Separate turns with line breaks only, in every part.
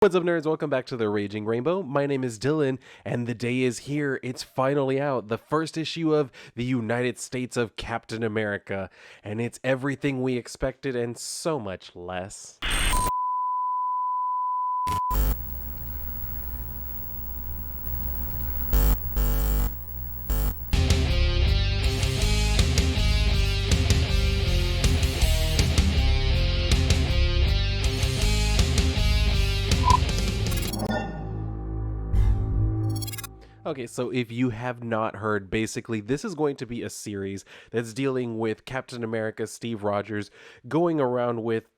What's up, nerds? Welcome back to the Raging Rainbow. My name is Dylan, and the day is here. It's finally out. The first issue of the United States of Captain America, and it's everything we expected and so much less. Okay, so if you have not heard, basically, this is going to be a series that's dealing with Captain America, Steve Rogers, going around with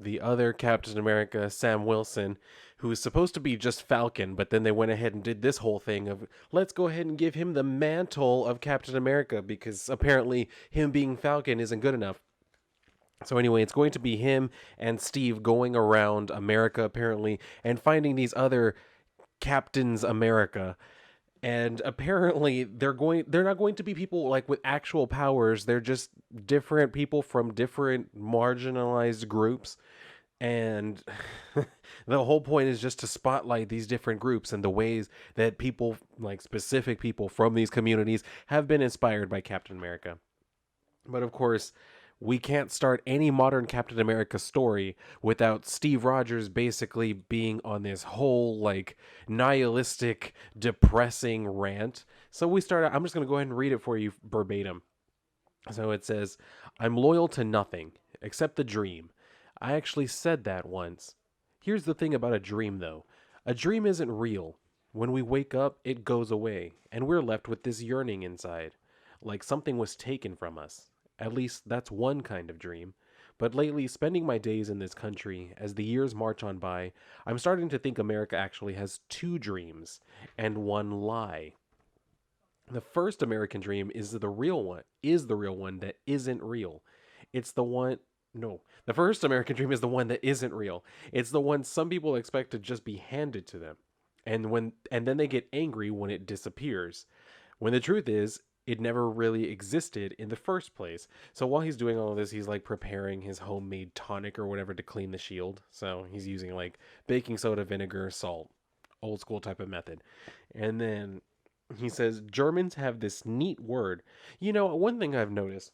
the other Captain America, Sam Wilson, who is supposed to be just Falcon, but then they went ahead and did this whole thing of let's go ahead and give him the mantle of Captain America because apparently him being Falcon isn't good enough. So anyway, it's going to be him and Steve going around America apparently and finding these other Captains America, and apparently they're not going to be people like with actual powers. They're just different people from different marginalized groups, and the whole point is just to spotlight these different groups and the ways that people, like specific people from these communities, have been inspired by Captain America. But of course, we can't start any modern Captain America story without Steve Rogers basically being on this whole like nihilistic, depressing rant. So we start out, I'm just going to go ahead and read it for you verbatim. So it says, I'm loyal to nothing except the dream. I actually said that once. Here's the thing about a dream though. A dream isn't real. When we wake up, it goes away, and we're left with this yearning inside, like something was taken from us. At least that's one kind of dream. But lately, spending my days in this country, as the years march on by, I'm starting to think America actually has two dreams and one lie. The first American dream is the real one that isn't real. It's the one no, the first American dream is the one that isn't real. It's the one some people expect to just be handed to them. And then they get angry when it disappears. When the truth is, it never really existed in the first place. So while he's doing all of this, he's like preparing his homemade tonic or whatever to clean the shield. So he's using like baking soda, vinegar, salt, old school type of method. And then he says Germans have this neat word. You know, one thing I've noticed,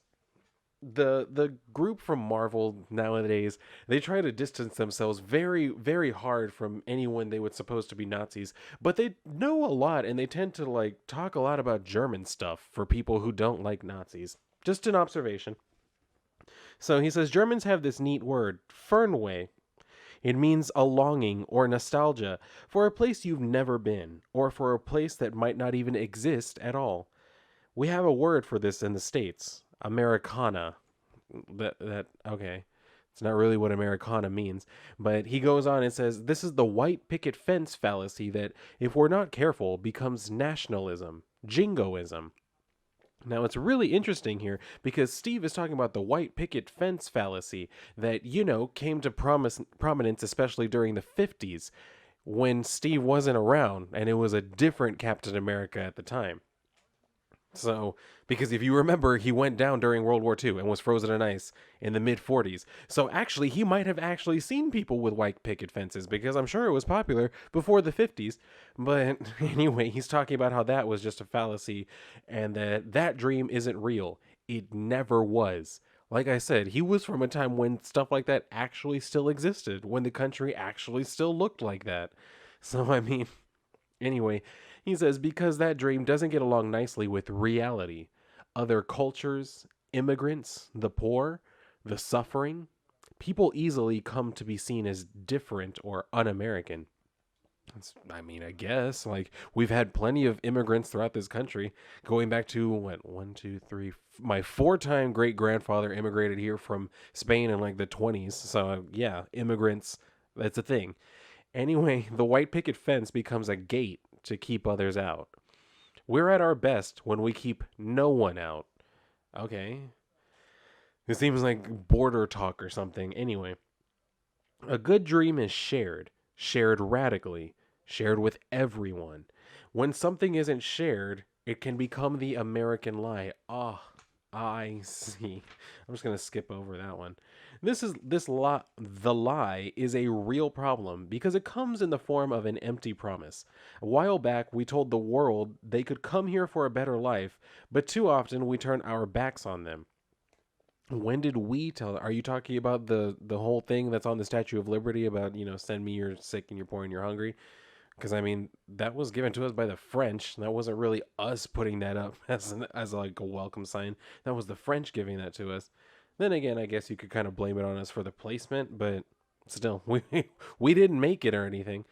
the group from Marvel nowadays, they try to distance themselves very hard from anyone they would suppose to be Nazis, but they know a lot and they tend to like talk a lot about German stuff for people who don't like Nazis. Just an observation. So he says Germans have this neat word, Fernweh. It means a longing or nostalgia for a place you've never been, or for a place that might not even exist at all. We have a word for this in the States, Americana. That okay. It's not really what Americana means, but he goes on and says this is the white picket fence fallacy that, if we're not careful, becomes nationalism, jingoism. Now, it's really interesting here because Steve is talking about the white picket fence fallacy that, came to prominence, especially during the 50s when Steve wasn't around and it was a different Captain America at the time. So, because if you remember, he went down during World War II and was frozen in ice in the mid 40s. So, actually, he might have actually seen people with white picket fences because I'm sure it was popular before the 50s. But anyway, he's talking about how that was just a fallacy and that dream isn't real. It never was. Like I said, he was from a time when stuff like that actually still existed, when the country actually still looked like that. So, I mean, anyway, he says, because that dream doesn't get along nicely with reality. Other cultures, immigrants, the poor, the suffering, people easily come to be seen as different or un-American. I guess, like, we've had plenty of immigrants throughout this country, going back to, what, one, two, three, my four-time great-grandfather immigrated here from Spain in, like, the 20s. So, yeah, immigrants, that's a thing. Anyway, the white picket fence becomes a gate to keep others out. We're at our best when we keep no one out. Okay. It seems like border talk or something. Anyway, a good dream is shared radically, shared with everyone. When something isn't shared, it can become the American lie. Ah, I see. I'm just gonna skip over that one. The lie is a real problem because it comes in the form of an empty promise. A while back, we told the world they could come here for a better life, but too often we turn our backs on them. When did we tell? Are you talking about the whole thing that's on the Statue of Liberty about send me you're sick and you're poor and you're hungry? Because I mean that was given to us by the French. That wasn't really us putting that up as like a welcome sign. That was the French giving that to us. Then again, I guess you could kind of blame it on us for the placement, but still, we didn't make it or anything.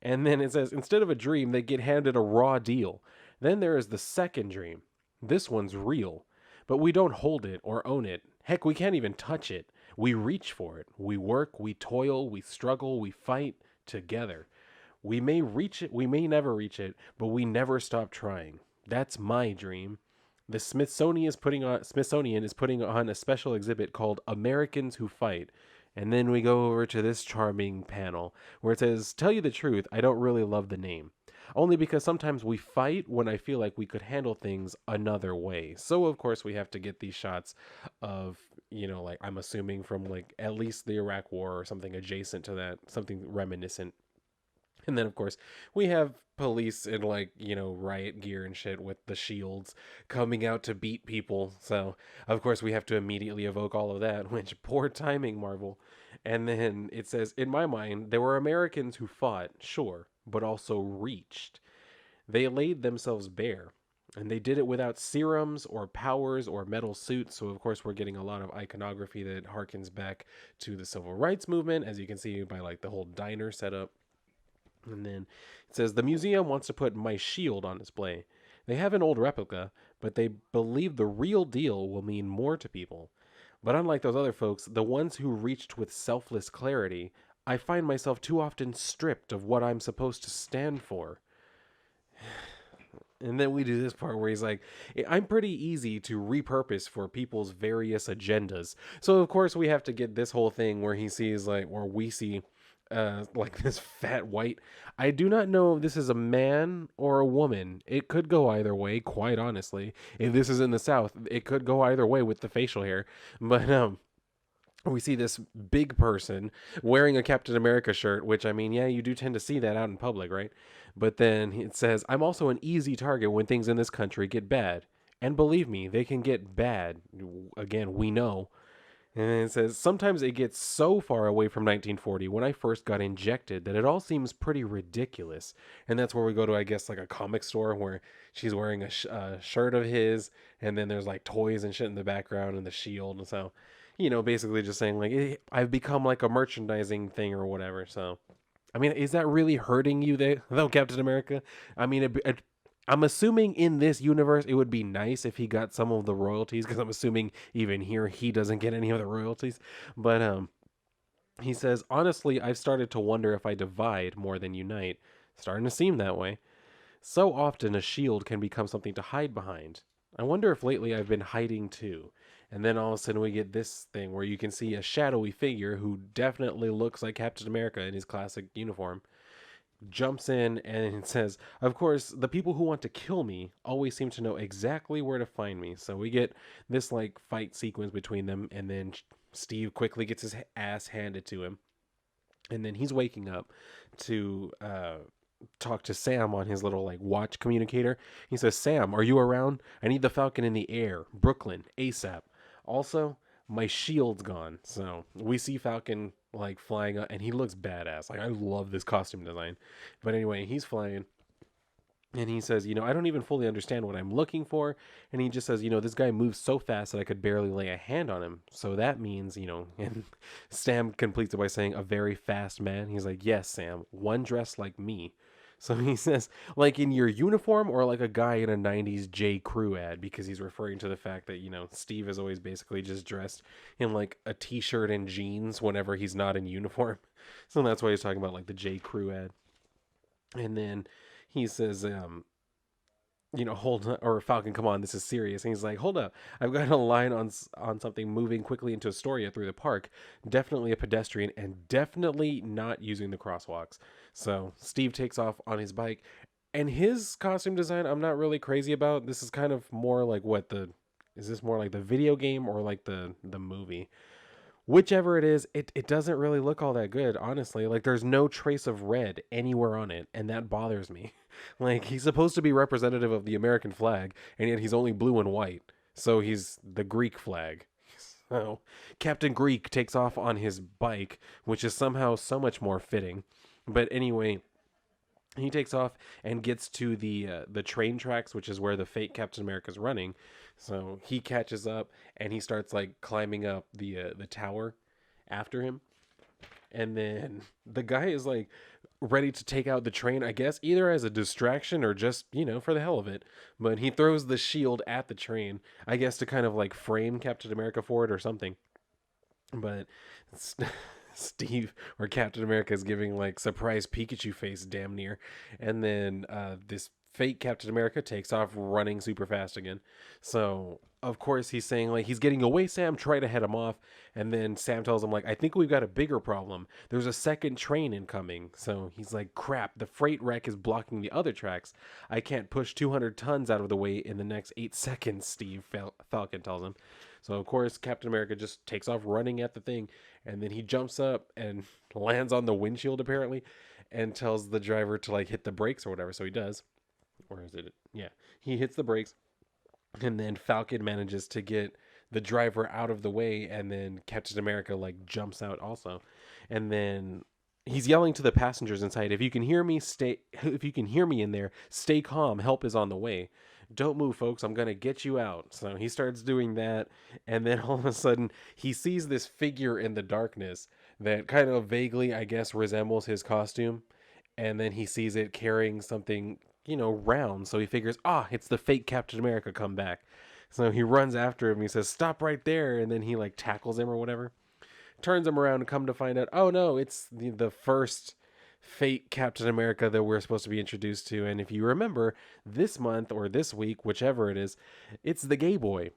And then it says instead of a dream, they get handed a raw deal. Then there is the second dream. This one's real, but we don't hold it or own it. Heck, we can't even touch it. We reach for it. We work, we toil, we struggle, we fight together. We may reach it, we may never reach it, but we never stop trying. That's my dream. The Smithsonian is putting on a special exhibit called Americans Who Fight. And then we go over to this charming panel where it says, "Tell you the truth, I don't really love the name. Only because sometimes we fight when I feel like we could handle things another way." So, of course, we have to get these shots of, like I'm assuming from like at least the Iraq War or something adjacent to that, something reminiscent. And then, of course, we have police in like, riot gear and shit with the shields coming out to beat people. So, of course, we have to immediately evoke all of that, which poor timing, Marvel. And then it says, in my mind, there were Americans who fought, sure, but also reached. They laid themselves bare. And they did it without serums or powers or metal suits. So, of course, we're getting a lot of iconography that harkens back to the civil rights movement, as you can see by like the whole diner setup. And then it says the museum wants to put my shield on display. They have an old replica, but they believe the real deal will mean more to people. But unlike those other folks, the ones who reached with selfless clarity, I find myself too often stripped of what I'm supposed to stand for. And then we do this part where he's like, I'm pretty easy to repurpose for people's various agendas. So, of course, we have to get this whole thing where he sees, like, or we see like this fat white. I do not know if this is a man or a woman. It could go either way, quite honestly. If this is in the South, it could go either way with the facial hair. But we see this big person wearing a Captain America shirt, which I mean, yeah, you do tend to see that out in public, right? But then it says, I'm also an easy target when things in this country get bad. And believe me, they can get bad. Again, we know. And it says, sometimes it gets so far away from 1940 when I first got injected that it all seems pretty ridiculous. And that's where we go to, I guess, like a comic store where she's wearing a shirt of his, and then there's like toys and shit in the background and the shield. And so, basically just saying, like, I've become like a merchandising thing or whatever. So, I mean, is that really hurting you, though, Captain America? I mean, I'm assuming in this universe it would be nice if he got some of the royalties, because I'm assuming even here he doesn't get any of the royalties. But he says, honestly, I've started to wonder if I divide more than unite. Starting to seem that way. So often a shield can become something to hide behind. I wonder if lately I've been hiding too. And then all of a sudden we get this thing where you can see a shadowy figure who definitely looks like Captain America in his classic uniform jumps in and it says, of course, the people who want to kill me always seem to know exactly where to find me. So we get this like fight sequence between them, and then Steve quickly gets his ass handed to him. And then he's waking up to talk to Sam on his little like watch communicator. He says, Sam, are you around? I need the Falcon in the air, Brooklyn, ASAP. Also, my shield's gone. So we see Falcon like flying up, and he looks badass. Like, I love this costume design. But anyway, he's flying, and he says, I don't even fully understand what I'm looking for. And he just says, this guy moves so fast that I could barely lay a hand on him. So that means, and Sam completes it by saying, a very fast man. He's like, yes, Sam, one dressed like me. So he says, like in your uniform, or like a guy in a 90s J. Crew ad, because he's referring to the fact that, Steve is always basically just dressed in like a t-shirt and jeans whenever he's not in uniform. So that's why he's talking about like the J. Crew ad. And then he says, hold on, or Falcon, come on, this is serious. And he's like, hold up, I've got a line on something moving quickly into Astoria through the park. Definitely a pedestrian, and definitely not using the crosswalks. So Steve takes off on his bike, and his costume design I'm not really crazy about. This is kind of more like what the is this more like the video game or like the movie? Whichever it is, it doesn't really look all that good, honestly. Like there's no trace of red anywhere on it, and that bothers me. Like he's supposed to be representative of the American flag, and yet he's only blue and white. So he's the Greek flag. So Captain Greek takes off on his bike, which is somehow so much more fitting. But anyway, he takes off and gets to the train tracks, which is where the fake Captain America's running. So he catches up and he starts like climbing up the tower after him. And then the guy is like ready to take out the train, I guess, either as a distraction or just, for the hell of it. But he throws the shield at the train, I guess to kind of like frame Captain America for it or something. But Steve or Captain America is giving like surprise Pikachu face damn near. And then this fake Captain America takes off running super fast again. So of course he's saying like he's getting away, Sam, try to head him off. And then Sam tells him like, I think we've got a bigger problem. There's a second train incoming. So he's like, crap, the freight wreck is blocking the other tracks. I can't push 200 tons out of the way in the next 8 seconds, Falcon tells him. So of course Captain America just takes off running at the thing, and then he jumps up and lands on the windshield apparently, and tells the driver to like hit the brakes or whatever. So he does. Or is it? Yeah, he hits the brakes, and then Falcon manages to get the driver out of the way, and then Captain America like jumps out also, and then he's yelling to the passengers inside, if you can hear me, if you can hear me in there, stay calm, help is on the way. Don't move, folks, I'm gonna get you out. So he starts doing that, and then all of a sudden he sees this figure in the darkness that kind of vaguely, I guess, resembles his costume, and then he sees it carrying something, round. So he figures, it's the fake Captain America come back. So he runs after him. He says, stop right there. And then he like tackles him or whatever. Turns him around and come to find out, oh no, it's the first fake Captain America that we're supposed to be introduced to. And if you remember, this month or this week, whichever it is, it's the gay boy.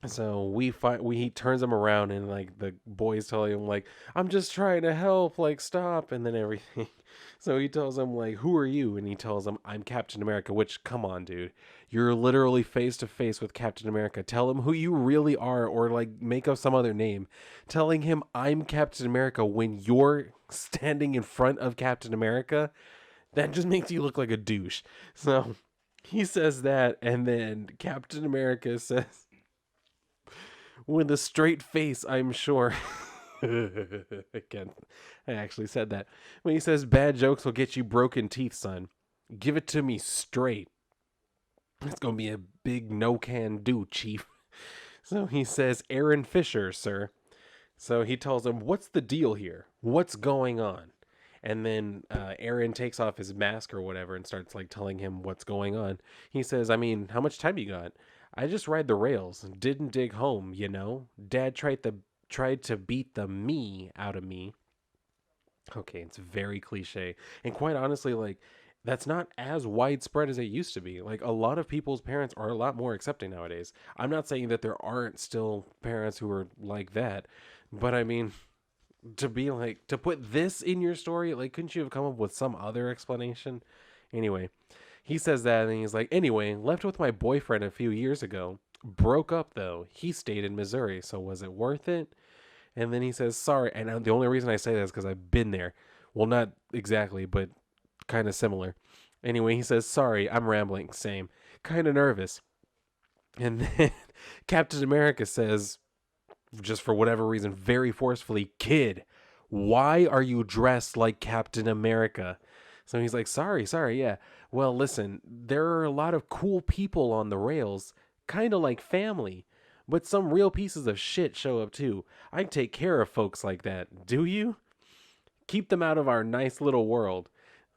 So he turns him around, and like the boys telling him like, I'm just trying to help, like stop, and then everything. So he tells him like, who are you? And he tells him, I'm Captain America, which, come on, dude, you're literally face to face with Captain America. Tell him who you really are, or like make up some other name. Telling him I'm Captain America when you're standing in front of Captain America, that just makes you look like a douche. So he says that, and then Captain America says, with a straight face, I'm sure. Again, I actually said that. When he says, bad jokes will get you broken teeth, son. Give it to me straight. It's going to be a big no can do, chief. So he says, Aaron Fischer, sir. So he tells him, what's the deal here? What's going on? And then Aaron takes off his mask or whatever and starts like telling him what's going on. He says, I mean, how much time you got? I just ride the rails. Didn't dig home, Dad tried to beat the me out of me. Okay, it's very cliche. And quite honestly, like, that's not as widespread as it used to be. Like, a lot of people's parents are a lot more accepting nowadays. I'm not saying that there aren't still parents who are like that, but I mean, to put this in your story, like, couldn't you have come up with some other explanation? Anyway, he says that, and he's like, anyway, left with my boyfriend a few years ago. Broke up, though. He stayed in Missouri, so was it worth it? And then he says, sorry. And the only reason I say that is because I've been there. Well, not exactly, but kind of similar. Anyway, he says, sorry, I'm rambling. Same. Kind of nervous. And then Captain America says, just for whatever reason, very forcefully, kid, why are you dressed like Captain America? So he's like, sorry, yeah. Well, listen, there are a lot of cool people on the rails, kind of like family. But some real pieces of shit show up too. I take care of folks like that. Do you? Keep them out of our nice little world.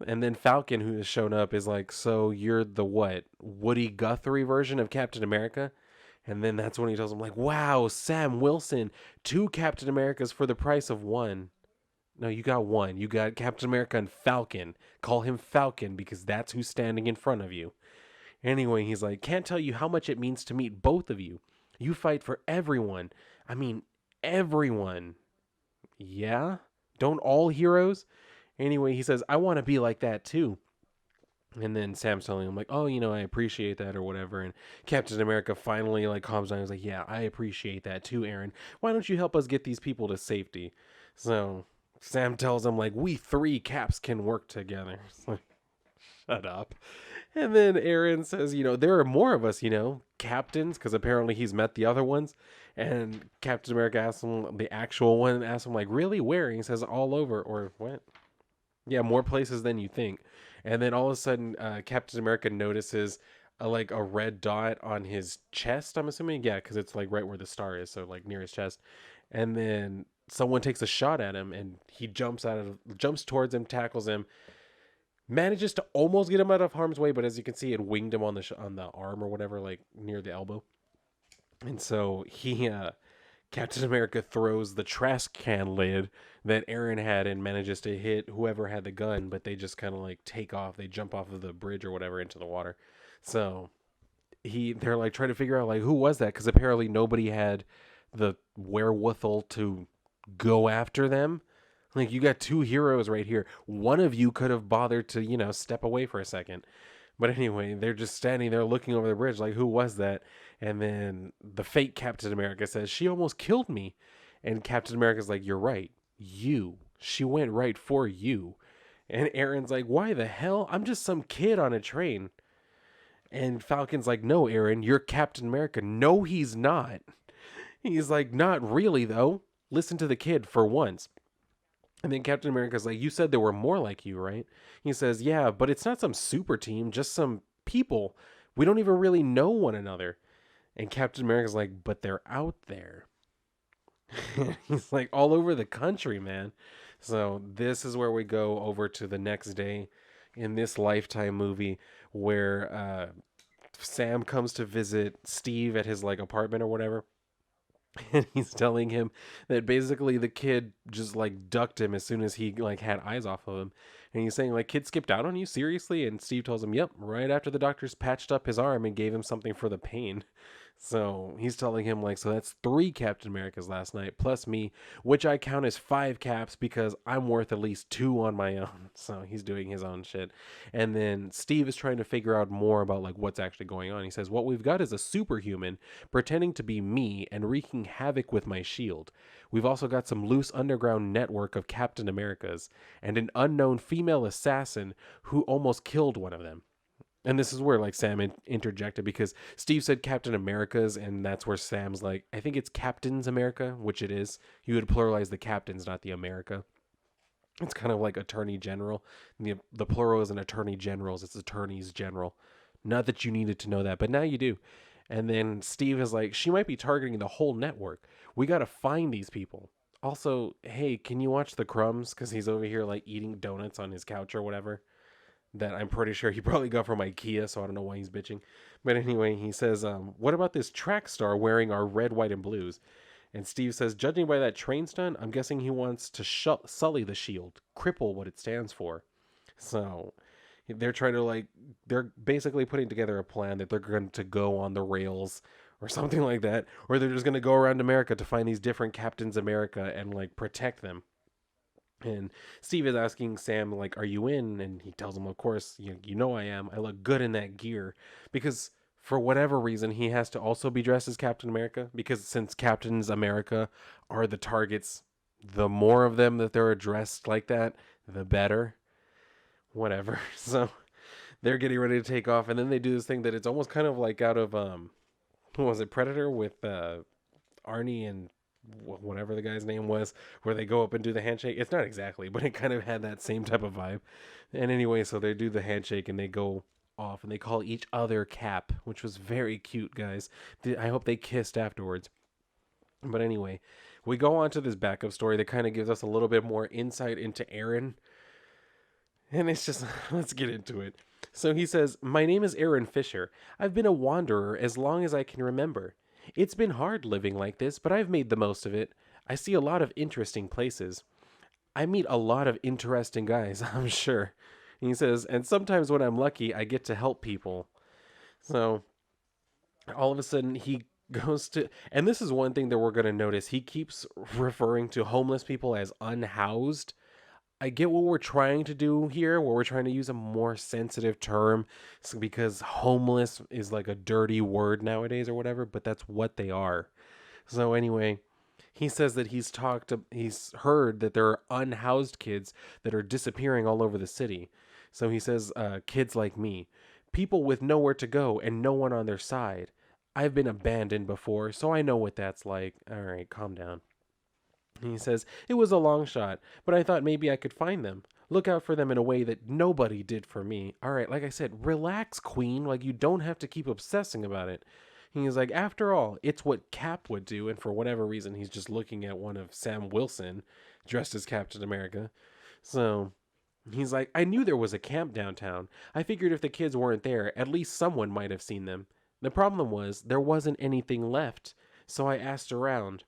And then Falcon, who has shown up, is like, so you're the what? Woody Guthrie version of Captain America? And then that's when he tells him, like, wow, Sam Wilson, 2 Captain Americas for the price of 1. No, you got 1. You got Captain America and Falcon. Call him Falcon because that's who's standing in front of you. Anyway, he's like, can't tell you how much it means to meet both of you. You fight for everyone. I mean, everyone. Yeah? Don't all heroes? Anyway, he says, I want to be like that too. And then Sam's telling him like, "Oh, I appreciate that or whatever." And Captain America finally like calms down. He's like, "Yeah, I appreciate that too, Aaron. Why don't you help us get these people to safety?" So Sam tells him like, "We three Caps can work together." It's like, shut up. And then Aaron says, "There are more of us, captains, because apparently he's met the other ones." And Captain America asks him, the actual one asks him like, "Really? Where?" And he says, "All over," or what? Yeah, more places than you think. And then all of a sudden, Captain America notices like a red dot on his chest. I'm assuming, yeah, because it's like right where the star is, so like near his chest. And then someone takes a shot at him, and he jumps towards him, tackles him, manages to almost get him out of harm's way. But as you can see, it winged him on on the arm or whatever, like near the elbow. And so Captain America throws the trash can lid that Aaron had and manages to hit whoever had the gun, but they just kind of like take off. They jump off of the bridge or whatever into the water. So they're like trying to figure out like who was that, because apparently nobody had the wherewithal to go after them. Like, you got two heroes right here. One of you could have bothered to, step away for a second. But anyway, they're just standing there looking over the bridge, like, who was that? And then the fake Captain America says, "She almost killed me." And Captain America's like, "You're right. You. She went right for you." And Aaron's like, "Why the hell? I'm just some kid on a train." And Falcon's like, "No, Aaron, you're Captain America." "No, he's not." He's like, "Not really, though. Listen to the kid for once." And then Captain America's like, "You said there were more like you, right?" He says, "Yeah, but it's not some super team, just some people. We don't even really know one another." And Captain America's like, "But they're out there." He's like, "All over the country, man." So this is where we go over to the next day in this Lifetime movie where Sam comes to visit Steve at his like apartment or whatever. And he's telling him that basically the kid just like ducked him as soon as he like had eyes off of him. And he's saying like, "Kid skipped out on you, seriously?" And Steve tells him, "Yep, right after the doctors patched up his arm and gave him something for the pain." So he's telling him like, "So that's three Captain Americas last night plus me, which I count as five caps because I'm worth at least two on my own." So he's doing his own shit. And then Steve is trying to figure out more about like what's actually going on. He says, "What we've got is a superhuman pretending to be me and wreaking havoc with my shield. We've also got some loose underground network of Captain Americas and an unknown female assassin who almost killed one of them." And this is where like Sam interjected, because Steve said Captain America's, and that's where Sam's like, "I think it's Captain's America," which it is. You would pluralize the captains, not the America. It's kind of like Attorney General. The plural isn't Attorney Generals, it's Attorneys General. Not that you needed to know that, but now you do. And then Steve is like, "She might be targeting the whole network. We got to find these people. Also, hey, can you watch the crumbs?" Because he's over here like eating donuts on his couch or whatever. That I'm pretty sure he probably got from IKEA, so I don't know why he's bitching. But anyway, he says, "What about this track star wearing our red, white, and blues?" And Steve says, "Judging by that train stunt, I'm guessing he wants to sully the shield, cripple what it stands for." So they're trying to like, they're basically putting together a plan that they're going to go on the rails or something like that, or they're just going to go around America to find these different Captains America and like protect them. And Steve is asking Sam, like, "Are you in?" And he tells him, "Of course, you know I am. I look good in that gear." Because for whatever reason, he has to also be dressed as Captain America. Because since Captains America are the targets, the more of them that they're dressed like that, the better. Whatever. So they're getting ready to take off. And then they do this thing that it's almost kind of like out of, what was it, Predator with Arnie and whatever the guy's name was, where they go up and do the handshake. It's not exactly, but it kind of had that same type of vibe. And anyway, so they do the handshake and they go off and they call each other Cap, which was very cute, guys. I hope they kissed afterwards. But anyway, we go on to this backup story that kind of gives us a little bit more insight into Aaron. And it's just, let's get into it. So he says, "My name is Aaron Fischer. I've been a wanderer as long as I can remember. It's been hard living like this, but I've made the most of it. I see a lot of interesting places. I meet a lot of interesting guys, I'm sure." And he says, "And sometimes when I'm lucky, I get to help people." So all of a sudden, he goes to, and this is one thing that we're going to notice. He keeps referring to homeless people as unhoused. I get what we're trying to do here, where we're trying to use a more sensitive term, because homeless is like a dirty word nowadays or whatever, but that's what they are. So anyway, he says that he's heard that there are unhoused kids that are disappearing all over the city. So he says, kids like me, people with nowhere to go and no one on their side. I've been abandoned before, so I know what that's like. All right, calm down. He says, it was a long shot, but I thought maybe I could find them. Look out for them in a way that nobody did for me. All right, like I said, relax, Queen. Like, you don't have to keep obsessing about it. He's like, after all, it's what Cap would do. And for whatever reason, he's just looking at one of Sam Wilson dressed as Captain America. So he's like, I knew there was a camp downtown. I figured if the kids weren't there, at least someone might have seen them. The problem was, there wasn't anything left. So I asked around.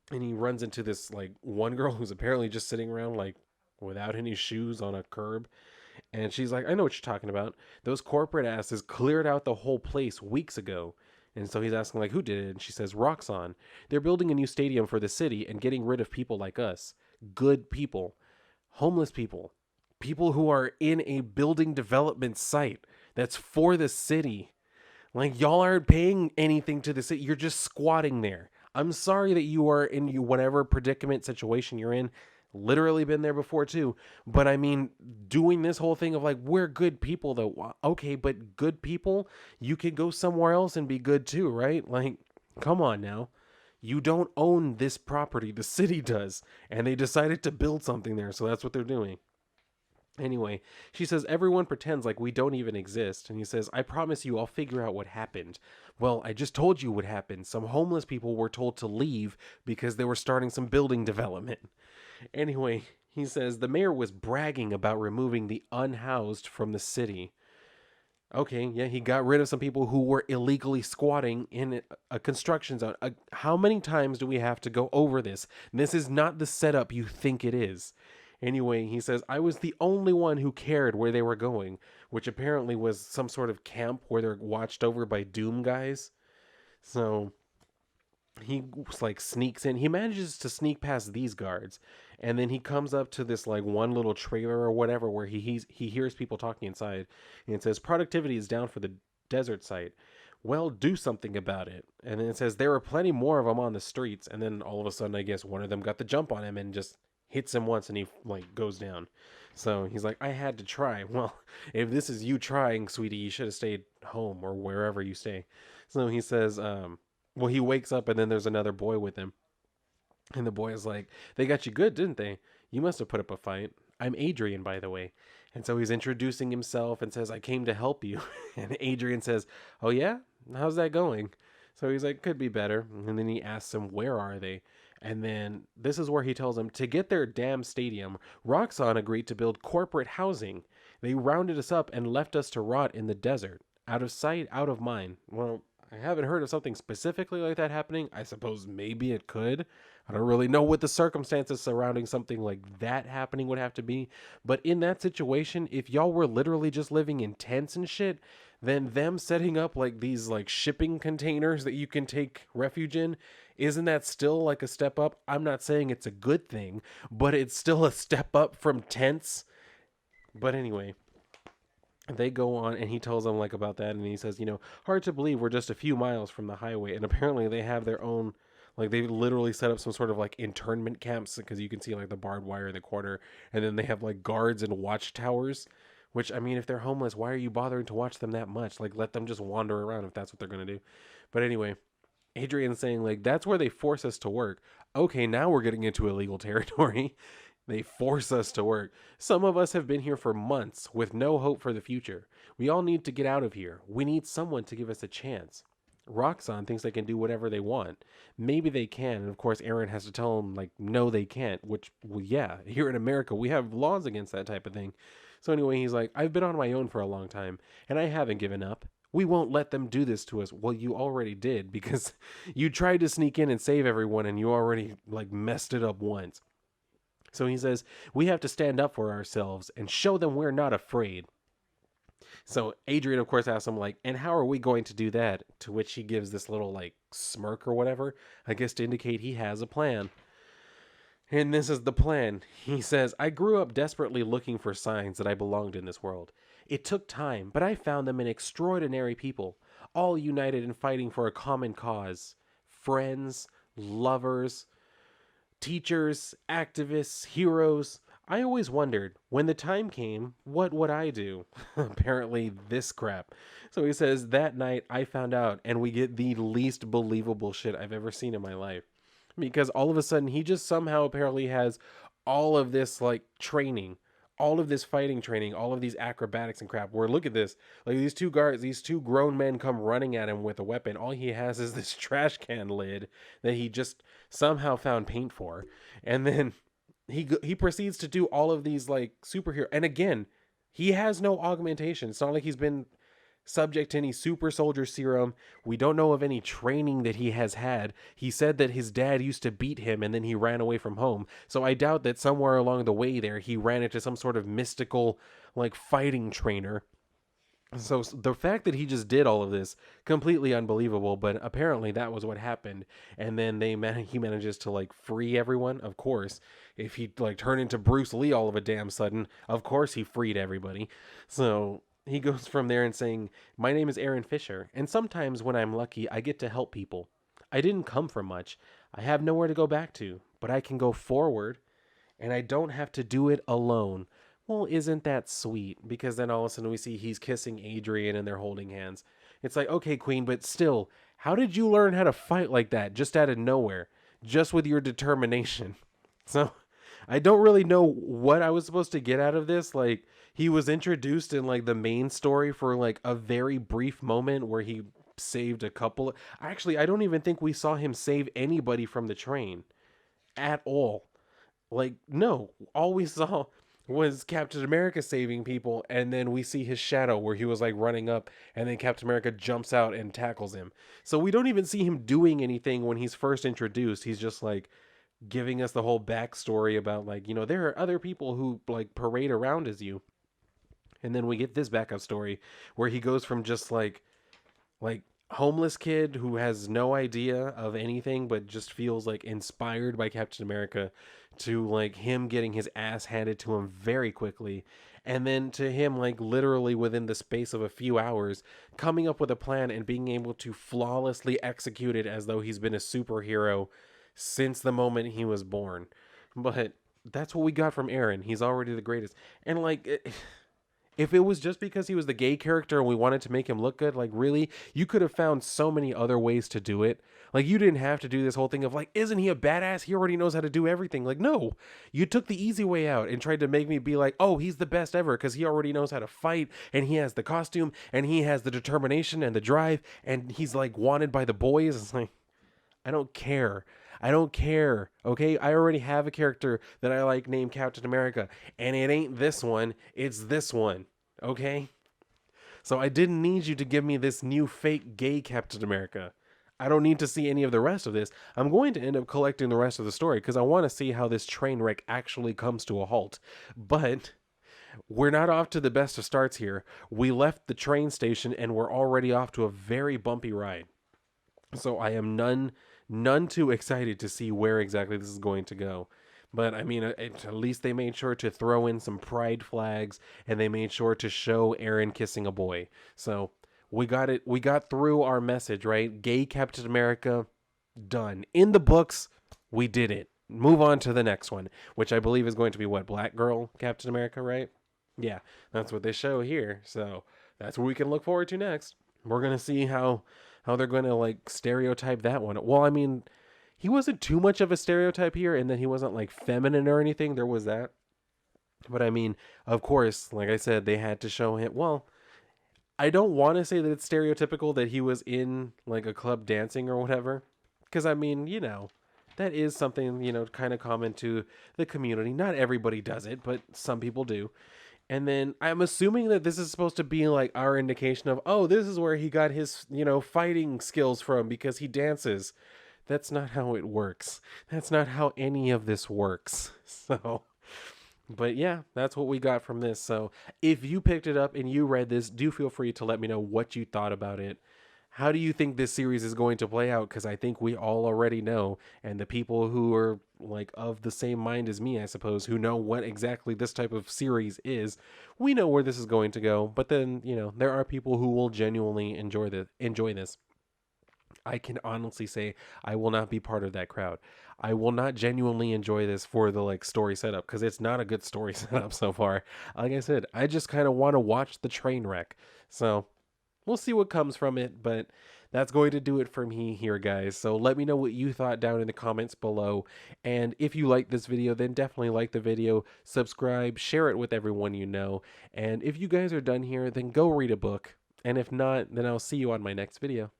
And he runs into this like one girl who's apparently just sitting around like without any shoes on a curb. And she's like, I know what you're talking about. Those corporate asses cleared out the whole place weeks ago. And so he's asking like, who did it? And she says, Roxxon. They're building a new stadium for the city and getting rid of people like us. Good people. Homeless people. People who are in a building development site that's for the city. Like, y'all aren't paying anything to the city. You're just squatting there. I'm sorry that you are in whatever predicament situation you're in. Literally been there before too. But I mean, doing this whole thing of like, we're good people though. Okay, but good people, you could go somewhere else and be good too, right? Like, come on now. You don't own this property. The city does. And they decided to build something there. So that's what they're doing. Anyway, she says, everyone pretends like we don't even exist. And he says, I promise you I'll figure out what happened. Well, I just told you what happened. Some homeless people were told to leave because they were starting some building development. Anyway, he says, the mayor was bragging about removing the unhoused from the city. Okay, yeah, he got rid of some people who were illegally squatting in a construction zone. How many times do we have to go over this? This is not the setup you think it is. Anyway, he says, I was the only one who cared where they were going, which apparently was some sort of camp where they're watched over by Doom guys. So he like sneaks in. He manages to sneak past these guards, and then he comes up to this like one little trailer or whatever where he hears people talking inside, and it says productivity is down for the desert site. Well, do something about it. And then it says there were plenty more of them on the streets, and then all of a sudden, I guess one of them got the jump on him and just hits him once, and he like goes down. So he's like, I had to try. Well, if this is you trying, sweetie, you should have stayed home or wherever you stay. So he says, well, he wakes up and then there's another boy with him. And the boy is like, they got you good, didn't they? You must have put up a fight. I'm Adrian, by the way. And so he's introducing himself and says, I came to help you. And Adrian says, oh yeah? How's that going? So he's like, could be better. And then he asks him, where are they? And then this is where he tells him, to get their damn stadium, Roxxon agreed to build corporate housing. They rounded us up and left us to rot in the desert. Out of sight, out of mind. Well, I haven't heard of something specifically like that happening. I suppose maybe it could. I don't really know what the circumstances surrounding something like that happening would have to be. But in that situation, if y'all were literally just living in tents and shit, then them setting up like these like shipping containers that you can take refuge in, isn't that still like a step up? I'm not saying it's a good thing, but it's still a step up from tents. But anyway, they go on and he tells them like about that, and he says, hard to believe we're just a few miles from the highway. And apparently they have their own, like they literally set up some sort of like internment camps, because you can see like the barbed wire in the corner, and then they have like guards and watchtowers. Which, I mean, if they're homeless, why are you bothering to watch them that much? Like, let them just wander around if that's what they're going to do. But anyway, Adrian's saying, like, that's where they force us to work. Okay, now we're getting into illegal territory. They force us to work. Some of us have been here for months with no hope for the future. We all need to get out of here. We need someone to give us a chance. Roxxon thinks they can do whatever they want. Maybe they can. And of course, Aaron has to tell them, like, no, they can't. Which, well, yeah, here in America, we have laws against that type of thing. So anyway, he's like, I've been on my own for a long time, and I haven't given up. We won't let them do this to us. Well, you already did, because you tried to sneak in and save everyone, and you already, like, messed it up once. So he says, we have to stand up for ourselves and show them we're not afraid. So Adrian, of course, asks him, like, and how are we going to do that? To which he gives this little, like, smirk or whatever, I guess to indicate he has a plan. And this is the plan. He says, I grew up desperately looking for signs that I belonged in this world. It took time, but I found them in extraordinary people, all united in fighting for a common cause. Friends, lovers, teachers, activists, heroes. I always wondered, when the time came, what would I do? Apparently, this crap. So he says, that night I found out, and we get the least believable shit I've ever seen in my life. Because all of a sudden, he just somehow apparently has all of this, like, training, all of this fighting training, all of these acrobatics and crap. Where look at this, like these two guards, these two grown men come running at him with a weapon. All he has is this trash can lid that he just somehow found paint for, and then he proceeds to do all of these like superhero. And again, he has no augmentation. It's not like he's been subject to any super soldier serum. We don't know of any training that he has had. He said that his dad used to beat him and then he ran away from home. So I doubt that somewhere along the way there he ran into some sort of mystical like fighting trainer. So the fact that he just did all of this, completely unbelievable, but apparently that was what happened. And then he manages to like free everyone. Of course, if he like turned into Bruce Lee all of a damn sudden, of course he freed everybody. So he goes from there and saying, "My name is Aaron Fischer, and sometimes when I'm lucky, I get to help people. I didn't come from much. I have nowhere to go back to, but I can go forward, and I don't have to do it alone." Well, isn't that sweet? Because then all of a sudden we see he's kissing Adrian and they're holding hands. It's like, okay, Queen, but still, how did you learn how to fight like that just out of nowhere? Just with your determination. So I don't really know what I was supposed to get out of this. Like, he was introduced in like the main story for like a very brief moment where he saved a couple. Actually, I don't even think we saw him save anybody from the train at all. Like, no, all we saw was Captain America saving people, and then we see his shadow where he was like running up, and then Captain America jumps out and tackles him. So we don't even see him doing anything when he's first introduced. He's just like giving us the whole backstory about like, there are other people who like parade around as you. And then we get this backup story where he goes from just like homeless kid who has no idea of anything but just feels like inspired by Captain America to like him getting his ass handed to him very quickly, and then to him like literally within the space of a few hours coming up with a plan and being able to flawlessly execute it as though he's been a superhero since the moment he was born. But that's what we got from Aaron. He's already the greatest. And like if it was just because he was the gay character and we wanted to make him look good, like really, you could have found so many other ways to do it. Like you didn't have to do this whole thing of like, isn't he a badass? He already knows how to do everything. Like, no, you took the easy way out and tried to make me be like, oh, he's the best ever because he already knows how to fight and he has the costume and he has the determination and the drive and he's like wanted by the boys. It's like, I don't care. I don't care. Okay. I already have a character that I like named Captain America, and it ain't this one. It's this one. Okay. So I didn't need you to give me this new fake gay Captain America. I don't need to see any of the rest of this. I'm going to end up collecting the rest of the story because I want to see how this train wreck actually comes to a halt. But we're not off to the best of starts here. We left the train station and we're already off to a very bumpy ride. So I am none too excited to see where exactly this is going to go. But I mean, at least they made sure to throw in some pride flags and they made sure to show Aaron kissing a boy. So we got it. We got through our message, right? Gay Captain America, done. In the books, we did it. Move on to the next one, which I believe is going to be what? Black girl Captain America, right? Yeah, that's what they show here. So that's what we can look forward to next. We're going to see how they're going to like stereotype that one. Well, I mean, he wasn't too much of a stereotype here, and that he wasn't like feminine or anything. There was that. But I mean, of course, like I said, they had to show him. Well, I don't want to say that it's stereotypical that he was in like a club dancing or whatever. Because I mean, that is something, kind of common to the community. Not everybody does it, but some people do. And then I'm assuming that this is supposed to be like our indication of, oh, this is where he got his, fighting skills from because he dances. That's not how it works. That's not how any of this works. So, but yeah, that's what we got from this. So if you picked it up and you read this, do feel free to let me know what you thought about it. How do you think this series is going to play out? Because I think we all already know, and the people who are like of the same mind as me, I suppose, who know what exactly this type of series is, we know where this is going to go. But then, there are people who will genuinely enjoy this. I can honestly say I will not be part of that crowd. I will not genuinely enjoy this for the like story setup because it's not a good story setup so far. Like I said, I just kind of want to watch the train wreck. So we'll see what comes from it, but that's going to do it for me here, guys. So let me know what you thought down in the comments below. And if you like this video, then definitely like the video, subscribe, share it with everyone you know. And if you guys are done here, then go read a book. And if not, then I'll see you on my next video.